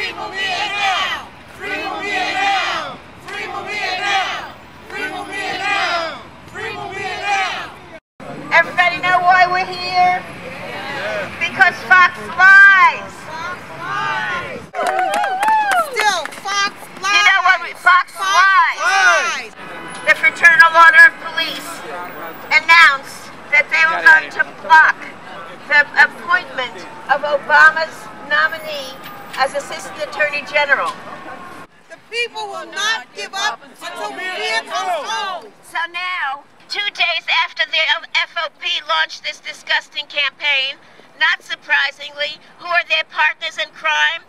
Free Mumia now! Free Mumia now! Free Mumia now! Free Mumia now! Free Mumia now! Everybody know why we're here? Because Fox lies. Fox lies! Still, Fox lies. You know what? Fox Lies! The Fraternal Order of Police announced that they were going to block the appointment of Obama's nominee as Assistant Attorney General. The people will not give up until Mumia comes home! So now, 2 days after the FOP launched this disgusting campaign, not surprisingly, who are their partners in crime?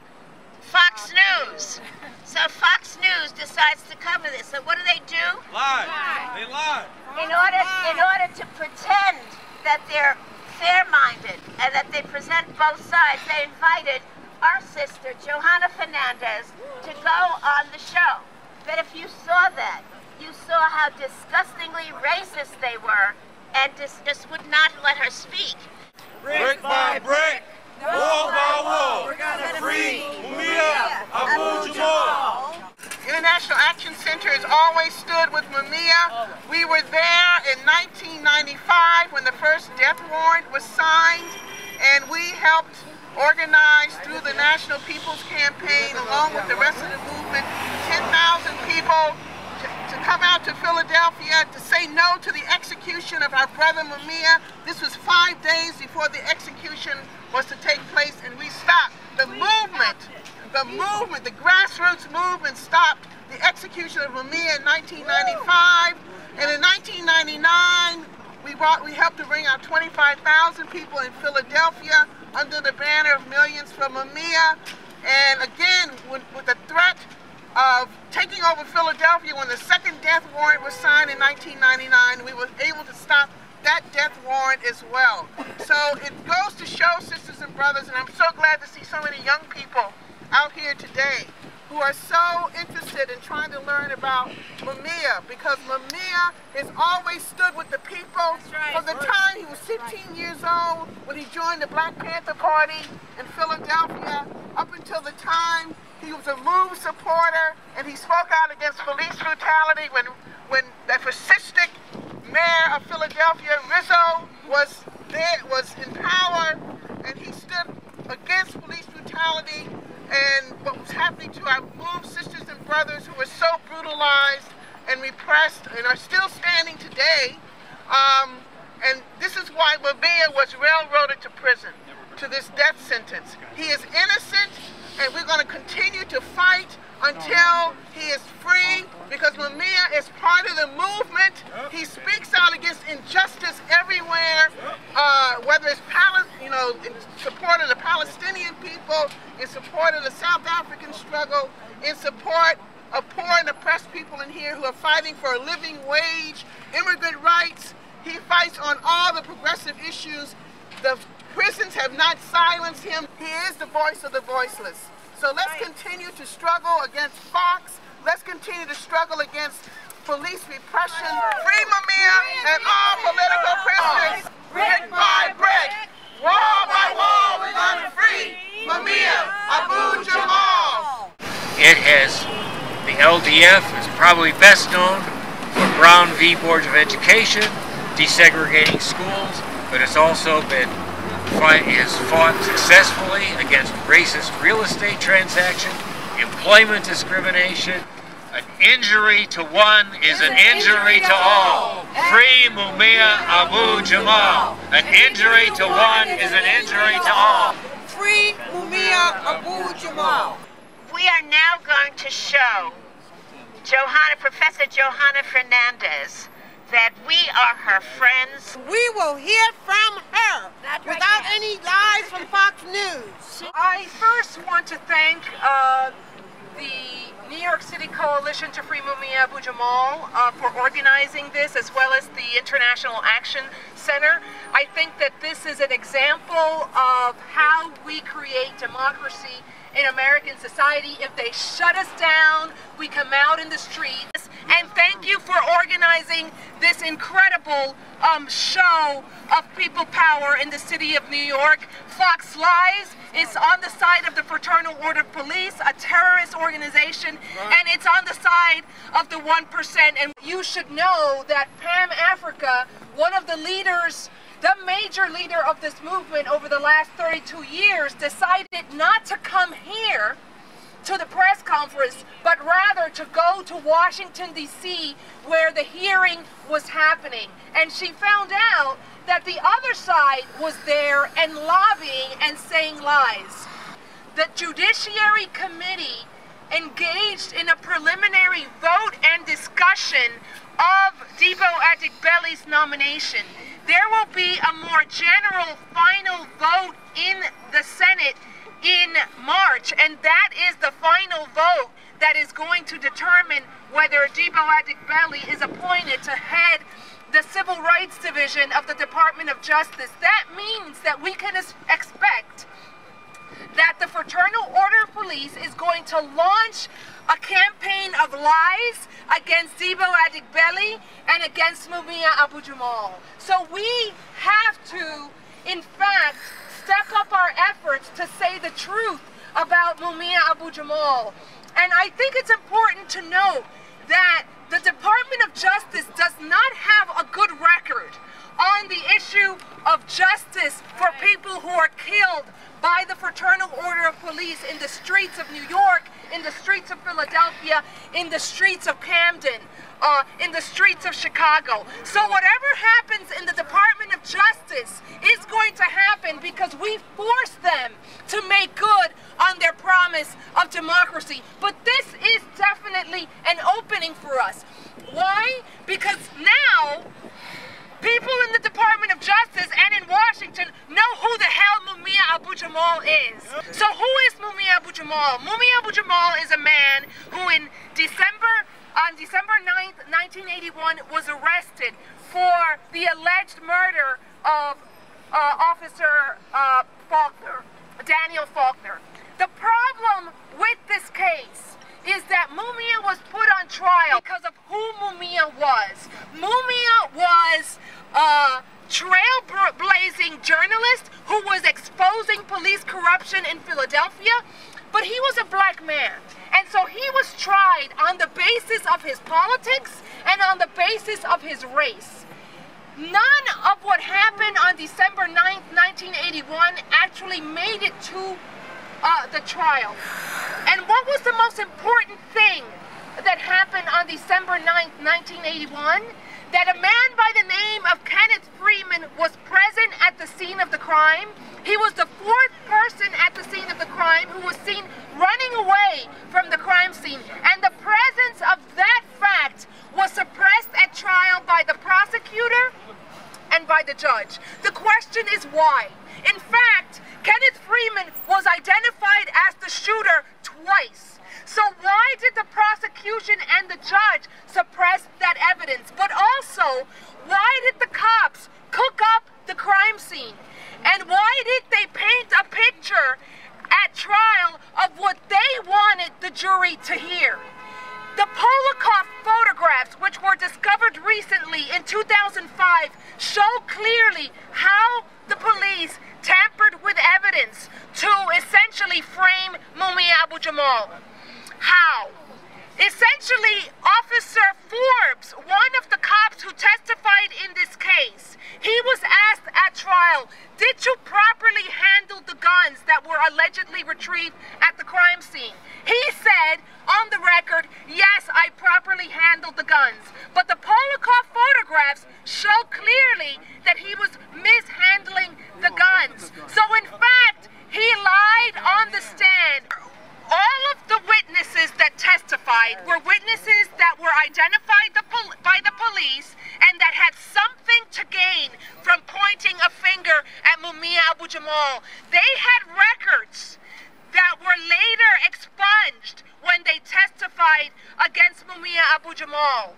Fox News. So Fox News decides to cover this. So what do? Lie. They lie. In order to pretend that they're fair-minded and that they present both sides, they invited our sister, Johanna Fernandez, to go on the show. But if you saw that, you saw how disgustingly racist they were and just would not let her speak. Brick by brick, wall by wall, we're gonna free Mumia Abu-Jamal. International Action Center has always stood with Mumia. We were there in 1995 when the first death warrant was signed, and we helped organize through the National People's Campaign, along with the rest of the movement, 10,000 people to come out to Philadelphia to say no to the execution of our brother Mumia. This was 5 days before the execution was to take place, and we stopped the movement. The grassroots movement stopped the execution of Mumia in 1995, and in 1999 we helped to bring out 25,000 people in Philadelphia under the banner of Millions for Mumia. And again, with the threat of taking over Philadelphia when the second death warrant was signed in 1999, we were able to stop that death warrant as well. So it goes to show, sisters and brothers, and I'm so glad to see so many young people out here today who are so interested in trying to learn about Mumia, because Mumia has always stood with the people. From the time he was 15 years old when he joined the Black Panther Party in Philadelphia, up until the time he was a MOVE supporter, and he spoke out against police brutality when the fascistic mayor of Philadelphia, Rizzo, was in power, and he stood against police brutality and what was happening to our MOVE sisters and brothers who were so brutalized and repressed and are still standing today. And this is why Mumia was railroaded to prison, to this death sentence. He is innocent, and we're going to continue to fight until he is free, because Mumia is part of the movement. He speaks out against injustice everywhere, whether it's in support of the Palestinian people, in support of the South African struggle, in support of poor and oppressed people in here who are fighting for a living wage, immigrant rights. He fights on all the progressive issues. The prisons have not silenced him. He is the voice of the voiceless. So let's continue to struggle against Fox. Let's continue to struggle against police repression. Free Mumia and all political prisoners. Brick by brick, wall by wall, we're gonna free Mumia Abu-Jamal. The LDF is probably best known for Brown v. Boards of Education, desegregating schools, but it's also fought successfully against racist real estate transaction, employment discrimination. An injury to one is an injury to all. Free Mumia Abu-Jamal. An injury to one is an injury to all. Free Mumia Abu-Jamal. We are now going to show Professor Johanna Fernandez that we are her friends. We will hear from her without any lies from Fox News. I first want to thank the New York City Coalition to Free Mumia Abu-Jamal for organizing this, as well as the International Action Center. I think that this is an example of how we create democracy in American society. If they shut us down, we come out in the streets. And thank you for organizing this incredible show of people power in the city of New York. Fox Lies is on the side of the Fraternal Order of Police, a terrorist organization, and it's on the side of the 1%. And you should know that Pan Africa, one of the leaders, the major leader of this movement over the last 32 years, decided not to come here to the press conference, but rather to go to Washington, D.C., where the hearing was happening. And she found out that the other side was there and lobbying and saying lies. The Judiciary Committee engaged in a preliminary vote and discussion of Debo Adigbele's nomination. There will be a more general final vote in the Senate in March, and that is the final vote that is going to determine whether Debo Adigbele is appointed to head the Civil Rights Division of the Department of Justice. That means that we can expect that the Fraternal Order of Police is going to launch a campaign of lies against Debo Adigbele and against Mumia Abu-Jamal. So we have to, in fact, step up our efforts to say the truth about Mumia Abu-Jamal. And I think it's important to note that the Department of Justice does not have a good record on the issue of justice for people who are killed by the Fraternal Order of Police in the streets of New York, in the streets of Philadelphia, in the streets of Camden, in the streets of Chicago. So whatever happens in the Department of Justice is going to happen because we force them to make good on their promise of democracy. But this is definitely an opening for us. Why? Because now people in the Department of Justice and in Washington know who the hell Mumia Abu-Jamal is. So who is Mumia Abu-Jamal? Mumia Abu-Jamal is a man who on December 9th, 1981 was arrested for the alleged murder of Officer Faulkner, Daniel Faulkner. The problem with this case is that Mumia was put on trial because of who Mumia was. Mumia was a trailblazing journalist who was exposing police corruption in Philadelphia, but he was a black man. And so he was tried on the basis of his politics and on the basis of his race. None of what happened on December 9th, 1981 actually made it to the trial. And what was the most important thing that happened on December 9th, 1981? That a man by the name of Kenneth Freeman was present at the scene of the crime. He was the fourth person at the scene of the crime who was seen running away from the crime scene. And the presence of that fact was suppressed at trial by the prosecutor and by the judge. The question is why? In fact, Kenneth Freeman was identified as the shooter twice. So why did the prosecution and the judge suppress that evidence? But also, why did the cops cook up the crime scene? And why did they paint a picture at trial of what they wanted the jury to hear? The Polikoff photographs, which were discovered recently in 2005, show clearly how the police tampered with evidence to essentially frame Mumia Abu-Jamal. How? Essentially, Officer Forbes, one of the cops who testified in this case, he was asked at trial, did you properly handle the guns that were allegedly retrieved at the crime scene? He said, on the record, yes, I properly handled the guns. But the Polikoff photographs show clearly that he was mishandling the guns. So in fact, he lied on the stand. All of the witnesses that testified were witnesses that were identified by the police and that had something to gain from pointing a finger at Mumia Abu-Jamal. They had records that were later expunged when they testified against Mumia Abu-Jamal.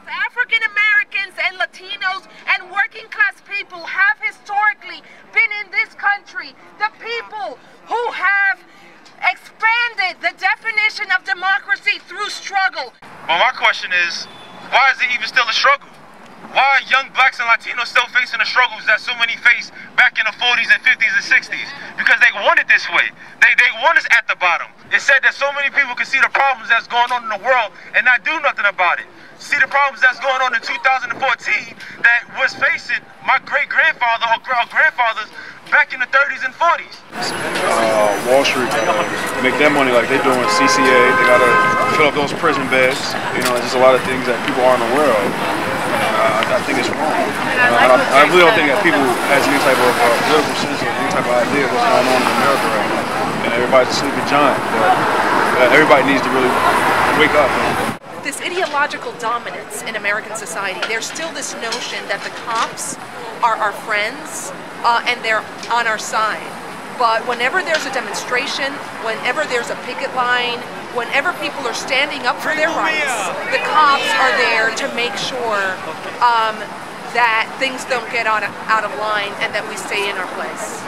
African Americans and Latinos and working class people have historically been in this country the people who have expanded the definition of democracy through struggle. But my question is, why is it even still a struggle? Why are young blacks and Latinos still facing the struggles that so many faced back in the 40s and 50s and 60s? Because they want it this way. They want us at the bottom. It said that so many people can see the problems that's going on in the world and not do nothing about it. See the problems that's going on in 2014 that was facing my great-grandfather or grandfathers back in the 30s and 40s. Wall Street gotta make their money like they're doing CCA. They gotta fill up those prison beds. You know, there's just a lot of things that people aren't aware of. I think it's wrong. I really don't think that people has any type of political sense or any type of idea of what's going on in America right now. And everybody's a sleeping giant. But everybody needs to really wake up. This ideological dominance in American society, there's still this notion that the cops are our friends and they're on our side. But whenever there's a demonstration, whenever there's a picket line, whenever people are standing up for their rights, the cops are there to make sure that things don't get out of line and that we stay in our place.